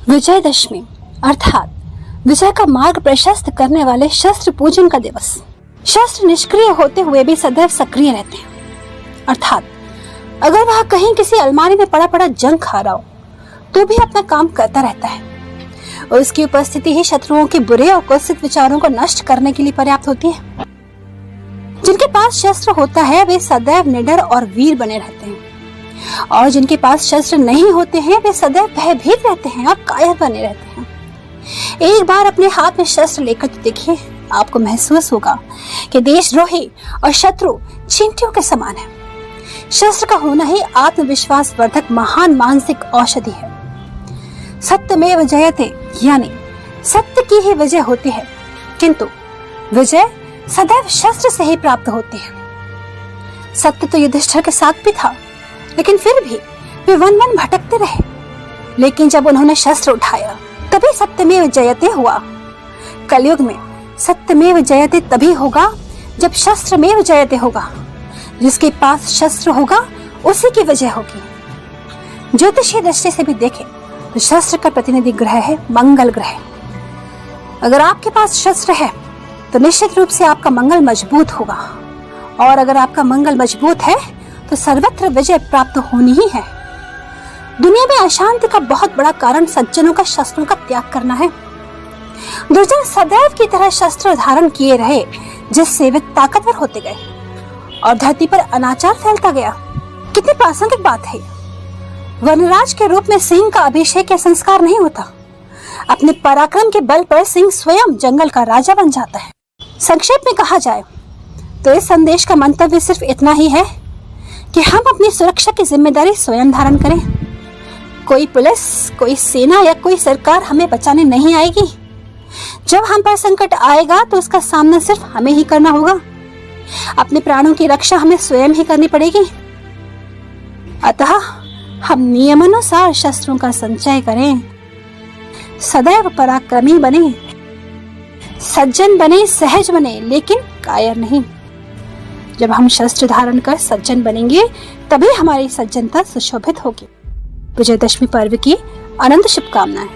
विजयदशमी अर्थात विजय का मार्ग प्रशस्त करने वाले शस्त्र पूजन का दिवस। शस्त्र निष्क्रिय होते हुए भी सदैव सक्रिय रहते हैं, अर्थात अगर वह कहीं किसी अलमारी में पड़ा पड़ा जंग खा रहा हो तो भी अपना काम करता रहता है। और उसकी उपस्थिति ही शत्रुओं के बुरे और कुत्सित विचारों को नष्ट करने के लिए पर्याप्त होती है। जिनके पास शस्त्र होता है वे सदैव निडर और वीर बने रहते हैं, और जिनके पास शस्त्र नहीं होते हैं वे सदैव भयभीत रहते हैं और कायर बने रहते हैं। एक बार अपने हाथ में शस्त्र लेकर तो देखिए, आपको महसूस होगा कि देशद्रोही और शत्रु चींटियों के समान है। शस्त्र का होना ही आत्मविश्वास वर्धक महान मानसिक औषधि है। सत्यमेव जयते, यानी सत्य की ही विजय होती है, किंतु विजय सदैव शस्त्र से ही प्राप्त होती है। सत्य तो युधिष्ठिर के साथ भी था, लेकिन फिर भी वे वन वन भटकते रहे। लेकिन जब उन्होंने शस्त्र उठाया तभी सत्यमेव जयते हुआ। कलयुग में सत्यमेव जयते तभी होगा जब शस्त्रमेव जयते होगा। जिसके पास शस्त्र होगा उसी की विजय होगी। ज्योतिषीय दृष्टि से भी देखें तो शस्त्र का प्रतिनिधि ग्रह है मंगल ग्रह। अगर आपके पास शस्त्र है तो निश्चित रूप से आपका मंगल मजबूत होगा, और अगर आपका मंगल मजबूत है तो सर्वत्र विजय प्राप्त होनी ही है। दुनिया में अशांति का बहुत बड़ा कारण सज्जनों का शस्त्रों का त्याग करना है। दुर्जन सदैव की तरह शस्त्र धारण किए रहे, जिससे वे ताकतवर होते गए और धरती पर अनाचार फैलता गया। कितनी प्रासंगिक बात है। वनराज के रूप में सिंह का अभिषेक या संस्कार नहीं होता। अपने पराक्रम के बल पर सिंह स्वयं जंगल का राजा बन जाता है। संक्षेप में कहा जाए तो इस संदेश का मंतव्य सिर्फ इतना ही है कि हम अपनी सुरक्षा की जिम्मेदारी स्वयं धारण करें। कोई पुलिस, कोई सेना या कोई सरकार हमें बचाने नहीं आएगी। जब हम पर संकट आएगा तो उसका सामना सिर्फ हमें ही करना होगा। अपने प्राणों की रक्षा हमें स्वयं ही करनी पड़ेगी। अतः हम नियमानुसार शस्त्रों का संचय करें, सदैव पराक्रमी बने, सज्जन बने, सहज बने, लेकिन कायर नहीं। जब हम शस्त्र धारण कर सज्जन बनेंगे तभी हमारी सज्जनता सुशोभित होगी। विजयदशमी पर्व की अनंत शुभकामनाएं।